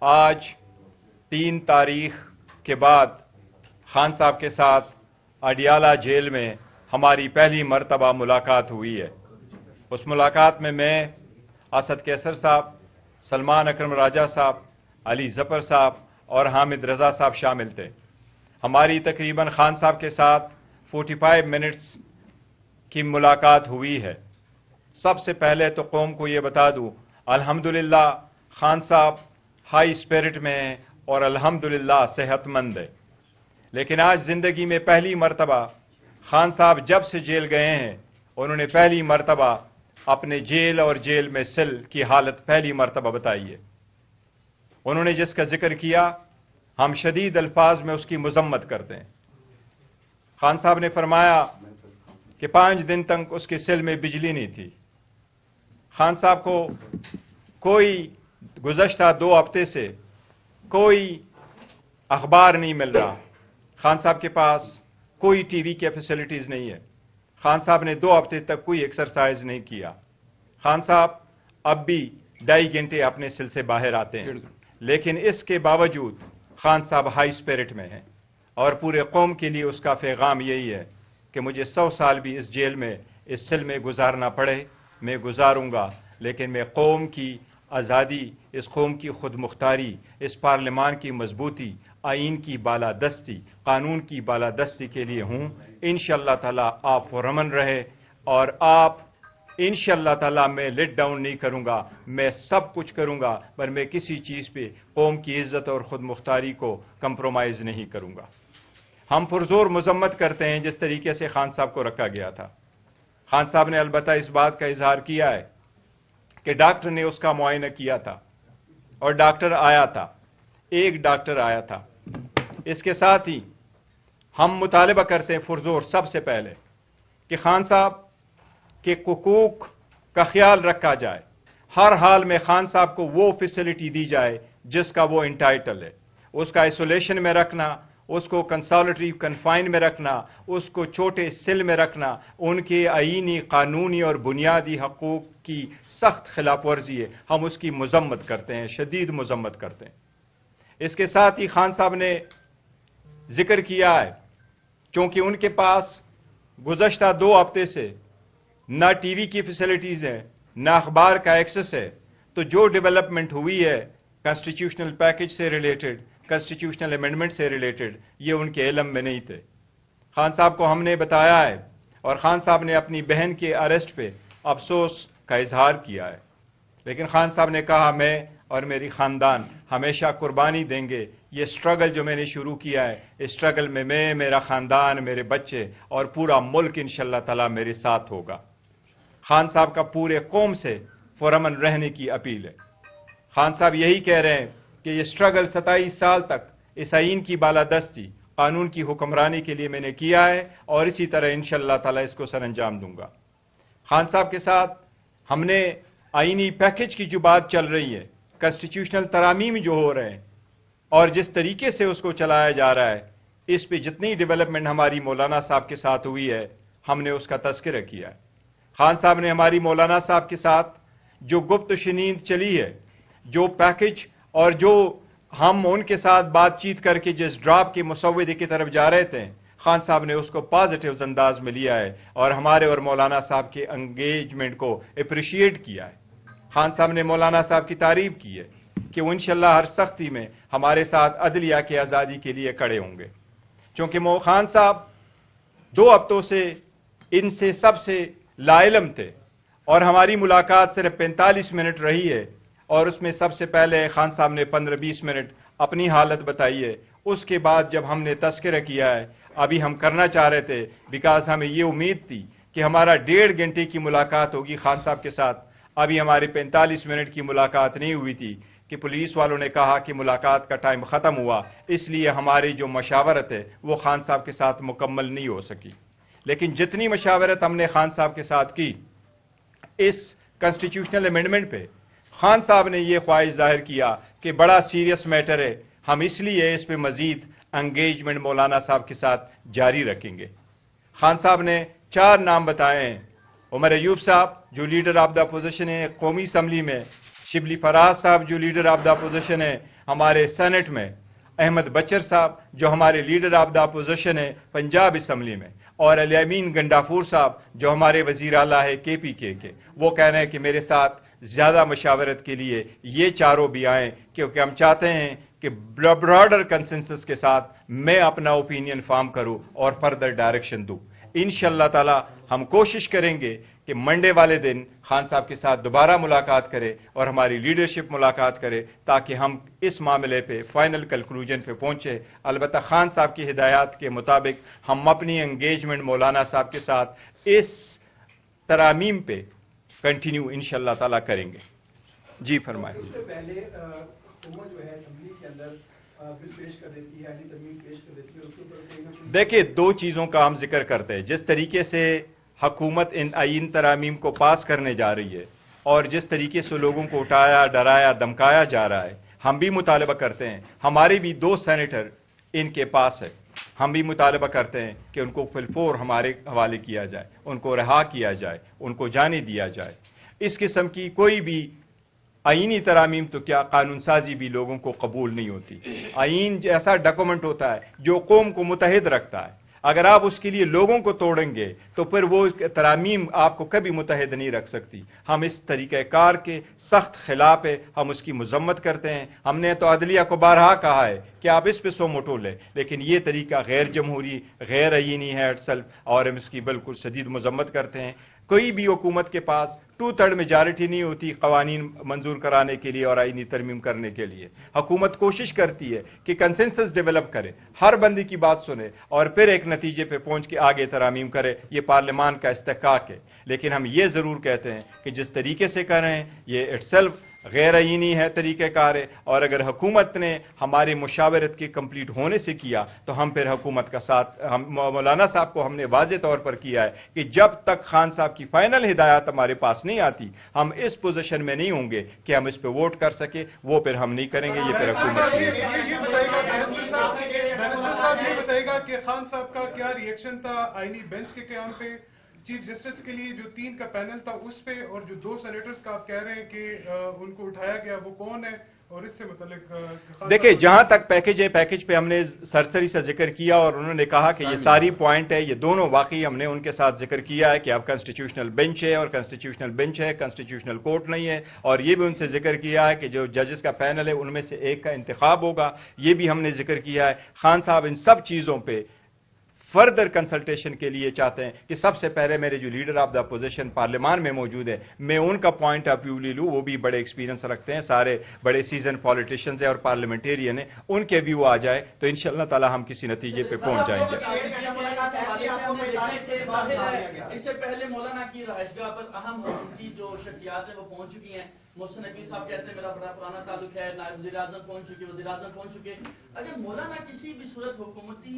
آج 3 تاریخ کے بعد خان صاحب کے ساتھ اڈیالہ جیل میں ہماری پہلی مرتبہ ملاقات ہوئی ہے۔ اس ملاقات میں اسد کیسر صاحب، سلمان اکرم راجہ صاحب، علی ظفر صاحب اور حامد رضا صاحب شامل تھے۔ ہماری تقریباً خان صاحب کے ساتھ 45 منٹس کی ملاقات ہوئی ہے۔ سب سے پہلے تو قوم کو یہ بتا دوں، الحمدللہ خان صاحب ہائی اسپرٹ میں ہیں اور الحمدللہ صحت مند ہے۔ لیکن آج زندگی میں پہلی مرتبہ خان صاحب جب سے جیل گئے ہیں، انہوں نے پہلی مرتبہ اپنے جیل اور جیل میں سیل کی حالت پہلی مرتبہ بتائی ہے۔ انہوں نے جس کا ذکر کیا، ہم شدید الفاظ میں اس کی مذمت کرتے ہیں۔ خان صاحب نے فرمایا کہ 5 دن تک اس کے سیل میں بجلی نہیں تھی۔ خان صاحب کو کوئی گزشتہ 2 ہفتے سے کوئی اخبار نہیں مل رہا۔ خان صاحب کے پاس کوئی ٹی وی کی فیسلٹیز نہیں ہے۔ خان صاحب نے 2 ہفتے تک کوئی ایکسرسائز نہیں کیا۔ خان صاحب اب بھی 2.5 گھنٹے اپنے سیل سے باہر آتے ہیں، لیکن اس کے باوجود خان صاحب ہائی اسپرٹ میں ہیں، اور پورے قوم کے لیے اس کا پیغام یہی ہے کہ مجھے 100 سال بھی اس جیل میں، اس سیل میں گزارنا پڑے، میں گزاروں گا، لیکن میں قوم کی آزادی، اس قوم کی خود مختاری، اس پارلیمان کی مضبوطی، آئین کی بالادستی، قانون کی بالادستی کے لیے ہوں۔ انشاءاللہ تعالیٰ آپ پرامن رہے، اور آپ انشاءاللہ تعالیٰ میں لیٹ ڈاؤن نہیں کروں گا، میں سب کچھ کروں گا، پر میں کسی چیز پہ قوم کی عزت اور خود مختاری کو کمپرومائز نہیں کروں گا۔ ہم پرزور مذمت کرتے ہیں جس طریقے سے خان صاحب کو رکھا گیا تھا۔ خان صاحب نے البتہ اس بات کا اظہار کیا ہے کہ ڈاکٹر نے اس کا معائنہ کیا تھا، اور ڈاکٹر آیا تھا، ایک ڈاکٹر آیا تھا۔ اس کے ساتھ ہی ہم مطالبہ کرتے ہیں پرزور سب سے پہلے کہ خان صاحب کے حقوق کا خیال رکھا جائے، ہر حال میں خان صاحب کو وہ فیسلٹی دی جائے جس کا وہ انٹائٹل ہے۔ اس کا آئسولیشن میں رکھنا، اس کو کنسالیٹری کنفائن میں رکھنا، اس کو چھوٹے سیل میں رکھنا، ان کے آئینی، قانونی اور بنیادی حقوق کی سخت خلاف ورزی ہے۔ ہم اس کی مذمت کرتے ہیں، شدید مذمت کرتے ہیں۔ اس کے ساتھ ہی خان صاحب نے ذکر کیا ہے، چونکہ ان کے پاس گزشتہ 2 ہفتے سے نہ ٹی وی کی فیسلٹیز ہیں، نہ اخبار کا ایکسس ہے، تو جو ڈیولپمنٹ ہوئی ہے کانسٹیٹیوشنل پیکج سے ریلیٹڈ، کانسٹیٹیوشنل امینڈمنٹ سے ریلیٹڈ، یہ ان کے علم میں نہیں تھے۔ خان صاحب کو ہم نے بتایا ہے، اور خان صاحب نے اپنی بہن کے اریسٹ پہ افسوس کا اظہار کیا ہے، لیکن خان صاحب نے کہا میں اور میری خاندان ہمیشہ قربانی دیں گے۔ یہ سٹرگل جو میں نے شروع کیا ہے، اس سٹرگل میں میرا خاندان، میرے بچے اور پورا ملک انشاءاللہ تعالی میرے ساتھ ہوگا۔ خان صاحب کا پورے قوم سے پرامن رہنے کی اپیل ہے۔ خان صاحب یہی کہہ رہے ہیں کہ یہ سٹرگل 27 سال تک اس آئین کی بالادستی، قانون کی حکمرانی کے لیے میں نے کیا ہے، اور اسی طرح انشاءاللہ تعالی اس کو سر انجام دوں گا۔ خان صاحب کے ساتھ ہم نے آئینی پیکج کی جو بات چل رہی ہے، کانسٹیٹیوشنل ترامیم جو ہو رہے ہیں، اور جس طریقے سے اس کو چلایا جا رہا ہے، اس پہ جتنی ڈیولپمنٹ ہماری مولانا صاحب کے ساتھ ہوئی ہے، ہم نے اس کا تذکرہ کیا ہے۔ خان صاحب نے ہماری مولانا صاحب کے ساتھ جو گفت و شنید چلی ہے، جو پیکج اور جو ہم ان کے ساتھ بات چیت کر کے جس ڈراپ کے مسودے کی طرف جا رہے تھے، خان صاحب نے اس کو پازیٹیو انداز میں لیا ہے، اور ہمارے اور مولانا صاحب کے انگیجمنٹ کو اپریشیٹ کیا ہے۔ خان صاحب نے مولانا صاحب کی تعریف کی ہے کہ وہ انشاءاللہ ہر سختی میں ہمارے ساتھ عدلیہ کی آزادی کے لیے کھڑے ہوں گے، چونکہ خان صاحب 2 ہفتوں سے ان سے سب سے لا علم تھے، اور ہماری ملاقات صرف 45 منٹ رہی ہے، اور اس میں سب سے پہلے خان صاحب نے 15-20 منٹ اپنی حالت بتائی ہے۔ اس کے بعد جب ہم نے تذکرہ کیا ہے، ابھی ہم کرنا چاہ رہے تھے، بیکاز ہمیں یہ امید تھی کہ ہمارا 1.5 گھنٹے کی ملاقات ہوگی خان صاحب کے ساتھ، ابھی ہماری 45 منٹ کی ملاقات نہیں ہوئی تھی کہ پولیس والوں نے کہا کہ ملاقات کا ٹائم ختم ہوا، اس لیے ہماری جو مشاورت ہے وہ خان صاحب کے ساتھ مکمل نہیں ہو سکی۔ لیکن جتنی مشاورت ہم نے خان صاحب کے ساتھ کی اس کانسٹیٹیوشنل امینڈمنٹ پہ، خان صاحب نے یہ خواہش ظاہر کیا کہ بڑا سیریس میٹر ہے، ہم اس لیے اس پہ مزید انگیجمنٹ مولانا صاحب کے ساتھ جاری رکھیں گے۔ خان صاحب نے 4 نام بتائے ہیں: عمر ایوب صاحب جو لیڈر آف دا اپوزیشن ہے قومی اسمبلی میں، شبلی فراز صاحب جو لیڈر آف دا اپوزیشن ہے ہمارے سینٹ میں، احمد بچر صاحب جو ہمارے لیڈر آف دا اپوزیشن ہے پنجاب اسمبلی میں، اور علی امین گنڈافور صاحب جو ہمارے وزیر اعلیٰ ہے KPK کے، وہ کہہ رہے ہیں کہ میرے ساتھ زیادہ مشاورت کے لیے یہ چاروں بھی آئیں، کیونکہ ہم چاہتے ہیں کہ براڈر کنسنسس کے ساتھ میں اپنا اوپینین فارم کروں اور فردر ڈائریکشن دوں۔ انشاءاللہ تعالی ہم کوشش کریں گے کہ منڈے والے دن خان صاحب کے ساتھ دوبارہ ملاقات کرے اور ہماری لیڈرشپ ملاقات کرے تاکہ ہم اس معاملے پہ فائنل کنکلوژن پہ پہنچے۔ البتہ خان صاحب کی ہدایات کے مطابق ہم اپنی انگیجمنٹ مولانا صاحب کے ساتھ اس ترامیم پہ کنٹینیو انشاءاللہ تعالی کریں گے۔ جی فرمائیں۔ اس سے پہلے حکومت جو ہے اسمبلی کے اندر بل پیش کر دیتی ہے، ترمیم پیش کر دیتی ہے، اس کے اوپر دیکھیے دو چیزوں کا ہم ذکر کرتے ہیں، جس طریقے سے حکومت ان آئین ترامیم کو پاس کرنے جا رہی ہے اور جس طریقے سے لوگوں کو اٹھایا ڈرایا دمکایا جا رہا ہے، ہم بھی مطالبہ کرتے ہیں، ہمارے بھی 2 سینیٹر ان کے پاس ہے، ہم بھی مطالبہ کرتے ہیں کہ ان کو فلفور ہمارے حوالے کیا جائے، ان کو رہا کیا جائے، ان کو جانے دیا جائے۔ اس قسم کی کوئی بھی آئینی ترامیم تو کیا قانون سازی بھی لوگوں کو قبول نہیں ہوتی۔ آئین ایسا ڈاکومنٹ ہوتا ہے جو قوم کو متحد رکھتا ہے، اگر آپ اس کے لیے لوگوں کو توڑیں گے تو پھر وہ ترامیم آپ کو کبھی متحد نہیں رکھ سکتی۔ ہم اس طریقہ کار کے سخت خلاف ہے، ہم اس کی مذمت کرتے ہیں۔ ہم نے تو عدلیہ کو بارہا کہا ہے کہ آپ اس پہ سو موٹو لیں، لیکن یہ طریقہ غیر جمہوری غیر آئینی ہے اٹسلف، اور ہم اس کی بالکل شدید مذمت کرتے ہیں۔ کوئی بھی حکومت کے پاس 2/3 میجارٹی نہیں ہوتی قوانین منظور کرانے کے لیے اور آئینی ترمیم کرنے کے لیے۔ حکومت کوشش کرتی ہے کہ کنسنسس ڈیولپ کرے، ہر بندی کی بات سنے اور پھر ایک نتیجے پہ پہنچ کے آگے ترامیم کرے۔ یہ پارلیمان کا استحقاق ہے، لیکن ہم یہ ضرور کہتے ہیں کہ جس طریقے سے کر رہے ہیں یہ اٹسلف غیر آئینی ہے طریقہ کار ہے، اور اگر حکومت نے ہماری مشاورت کے کمپلیٹ ہونے سے کیا تو ہم پھر حکومت کا ساتھ مولانا صاحب کو ہم نے واضح طور پر کیا ہے کہ جب تک خان صاحب کی فائنل ہدایات ہمارے پاس نہیں آتی ہم اس پوزیشن میں نہیں ہوں گے کہ ہم اس پہ ووٹ کر سکے، وہ پھر ہم نہیں کریں گے۔ یہ پھر حکومت کی یہ بتائے گا کہ خان صاحب کا کیا ریئیکشن تھا آئینی بینچ کے قیام پہ، چیف جسٹس کے لیے جو 3 کا پینل تھا اس پہ، اور جو 2 سینیٹرز کا آپ کہہ رہے ہیں کہ ان کو اٹھایا گیا، وہ کون ہے اور اس سے متعلق؟ دیکھیں جہاں تک پیکج ہے، پیکج پہ ہم نے سرسری سے ذکر کیا اور انہوں نے کہا کہ یہ ساری پوائنٹ ہے، یہ دونوں واقعی ہم نے ان کے ساتھ ذکر کیا ہے کہ اب کنسٹیٹیوشنل بینچ ہے اور کنسٹیٹیوشنل بینچ ہے، کنسٹیٹیوشنل کورٹ نہیں ہے، اور یہ بھی ان سے ذکر کیا ہے کہ جو ججز کا پینل ہے ان میں سے ایک کا انتخاب ہوگا، یہ بھی ہم نے ذکر کیا ہے۔ خان صاحب ان سب چیزوں پہ فردر کنسلٹیشن کے لیے چاہتے ہیں کہ سب سے پہلے میرے جو لیڈر آف دا اپوزیشن پارلیمان میں موجود ہے میں ان کا پوائنٹ آف ویو لے لوں، وہ بھی بڑے ایکسپیرینس رکھتے ہیں، سارے بڑے سیزن پالیٹیشینز ہیں اور پارلیمنٹیرین ہیں، ان کے ویو آ جائے تو انشاءاللہ تعالی ہم کسی نتیجے پہ پہنچ جائیں گے۔ اس سے پہلے مولانا کی رہائش گاہ پر اہم حکومتی جو شخصیات ہیں وہ پہنچ چکی ہیں۔ محسن نقوی صاحب کہتے ہیں میرا بڑا پرانا تعلق ہے، نائب وزیر اعظم پہنچ چکے، وزیر اعظم پہنچ چکے۔ اگر مولانا کسی بھی صورت حکومتی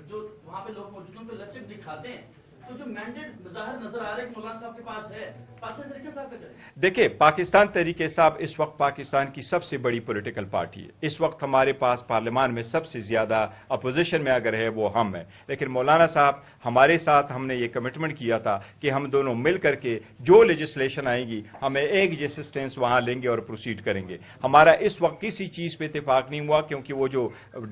جو وہاں پہ لوگ موجود ہیں پہ لچک دکھاتے ہیں تو جو مینڈیٹ ظاہر نظر آ رہا ہے کہ مولانا صاحب کے پاس ہے، پاکستان تحریک صاحب کا کریں؟ دیکھیں پاکستان تحریک صاحب اس وقت پاکستان کی سب سے بڑی پولیٹیکل پارٹی ہے، اس وقت ہمارے پاس پارلیمان میں سب سے زیادہ اپوزیشن میں اگر ہے وہ ہم ہیں، لیکن مولانا صاحب ہمارے ساتھ ہم نے یہ کمٹمنٹ کیا تھا کہ ہم دونوں مل کر کے جو لیجسلیشن آئے گی ہمیں ایک جیسے سٹینس وہاں لیں گے اور پروسیڈ کریں گے۔ ہمارا اس وقت کسی چیز پہ اتفاق نہیں ہوا کیونکہ وہ جو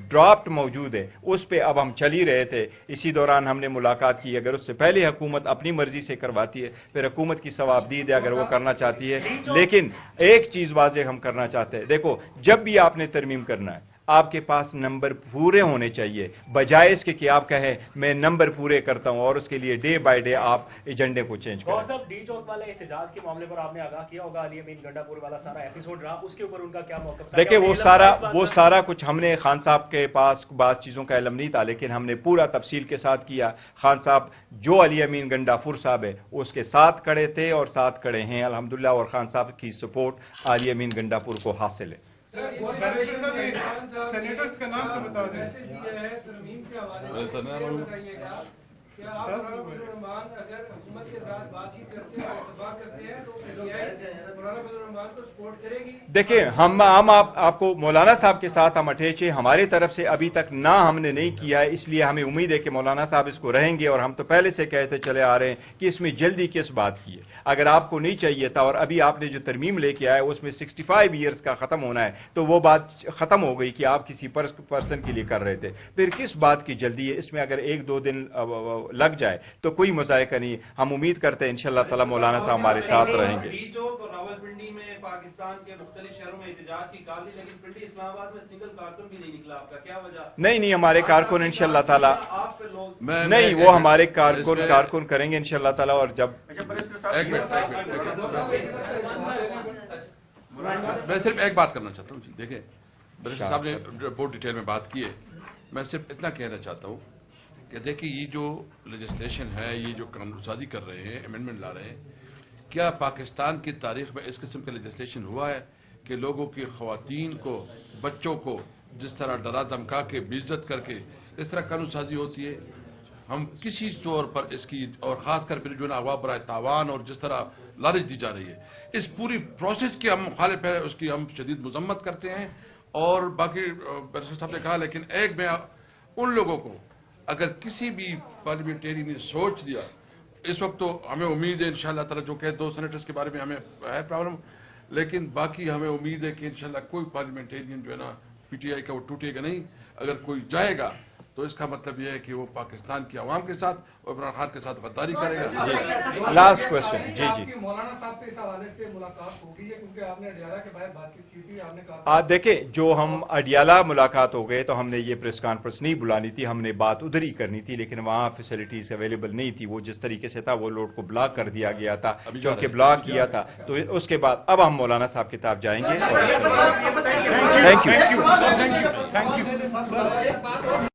ڈرافٹ موجود ہے اس پہ اب ہم چل ہی رہے تھے، اسی دوران ہم نے ملاقات کی۔ اگر اس سے پہلے حکومت اپنی مرضی سے کرواتی ہے پھر حکومت کی ثوابدید ہے اگر وہ کرنا چاہتی ہے، لیکن ایک چیز واضح ہم کرنا چاہتے ہیں، دیکھو جب بھی آپ نے ترمیم کرنا ہے آپ کے پاس نمبر پورے ہونے چاہیے، بجائے اس کے کہ آپ کہیں میں نمبر پورے کرتا ہوں اور اس کے لیے ڈے بائی ڈے آپ ایجنڈے کو چینج کریں۔ صاحب ڈی چوک والے احتجاج کے معاملے پر آپ نے آگاہ کیا ہوگا، علی امین گنڈا پور والا سارا ایپیسوڈ رہا، اس کے اوپر ان کا کیا موقف تھا؟ دیکھیں وہ سارا کچھ ہم نے خان صاحب کے پاس بعض چیزوں کا علم نہیں تھا لیکن ہم نے پورا تفصیل کے ساتھ کیا۔ خان صاحب جو علی امین گنڈافور صاحب ہے اس کے ساتھ کھڑے تھے اور ساتھ کھڑے ہیں الحمدللہ، اور خان صاحب کی سپورٹ علی امین گنڈافور کو حاصل ہے۔ سینیٹرز کا نام تو بتا دیں۔ کیا آپ الرحمان اگر حکومت کے ساتھ بات چیت کرتے ہیں اور اتفاق کرتے ہیں تو مولانا فضل الرحمان کو سپورٹ کرے گی؟ دیکھیں ہم آپ کو مولانا صاحب کے ساتھ ہم اٹیچ ہیں. ہماری طرف سے ابھی تک نہ ہم نے نہیں کیا ہے, اس لیے ہمیں امید ہے کہ مولانا صاحب اس کو رہیں گے, اور ہم تو پہلے سے کہتے چلے آ رہے ہیں کہ اس میں جلدی کس بات کی ہے. اگر آپ کو نہیں چاہیے تھا اور ابھی آپ نے جو ترمیم لے کے آئے اس میں 65 ایئرز کا ختم ہونا ہے, تو وہ بات ختم ہو گئی کہ آپ کسی پرسن کے لیے کر رہے تھے. پھر کس بات کی جلدی ہے؟ اس میں اگر 1-2 دن لگ جائے تو کوئی مذائقہ نہیں. ہم امید کرتے ہیں انشاءاللہ تعالی مولانا صاحب ہمارے ساتھ رہیں گے. راولپنڈی میں پاکستان کے مختلف شہروں میں احتجاج کی کال دی, لیکن پنڈی اسلام آباد میں سنگل کارکن بھی نہیں نکلا. آپ کا کیا وجہ؟ نہیں ہمارے کارکن انشاءاللہ تعالی آپ پہ لوگ نہیں, وہ ہمارے کارکن کریں گے انشاءاللہ تعالی. اور جب میں صرف ایک بات کرنا چاہتا ہوں. دیکھیں بریسٹر صاحب نے بہت ڈیٹیل میں بات کی ہے. میں صرف اتنا کہنا چاہتا ہوں کہ دیکھیں یہ جو لیجسلیشن ہے, یہ جو قانون سازی کر رہے ہیں, امینڈمنٹ لا رہے ہیں, کیا پاکستان کی تاریخ میں اس قسم کا لیجسلیشن ہوا ہے کہ لوگوں کی خواتین کو, بچوں کو جس طرح ڈرا دھمکا کے بے عزت کر کے اس طرح قانون سازی ہوتی ہے؟ ہم کسی طور پر اس کی, اور خاص کر پھر جو نا اغوا برائے تاوان اور جس طرح لالچ دی جا رہی ہے, اس پوری پروسیس کے ہم مخالف ہیں, اس کی ہم شدید مذمت کرتے ہیں. اور باقی بریسٹر صاحب نے کہا, لیکن ایک میں ان لوگوں کو اگر کسی بھی پارلیمنٹیرین نے سوچ دیا, اس وقت تو ہمیں امید ہے انشاءاللہ تعالی جو کہ 2 سینیٹرز کے بارے میں ہمیں ہے پرابلم, لیکن باقی ہمیں امید ہے کہ انشاءاللہ کوئی پارلیمنٹیرین جو ہے نا پی ٹی آئی کا وہ ٹوٹے گا نہیں. اگر کوئی جائے گا تو اس کا مطلب یہ ہے کہ وہ پاکستان کی عوام کے ساتھ اور عمران خان کے ساتھ غداری کرے گا. Last question. جی مولانا صاحب سے اس حوالے سے ملاقات ہوگی ہے, کیونکہ آپ نے اڈیالہ کے باہر بات چیت کی تھی, آپ نے کہا دیکھیں جو ہم اڈیالہ ملاقات ہو گئے تو ہم نے یہ پریس کانفرنس نہیں بلانی تھی, ہم نے بات ادھر ہی کرنی تھی, لیکن وہاں فیسلٹیز اویلیبل نہیں تھی. وہ جس طریقے سے تھا وہ لوڈ کو بلاک کر دیا گیا تھا, کیونکہ بلاک کیا تھا. تو اس کے بعد اب ہم مولانا صاحب کی طرف جائیں گے. Thank you.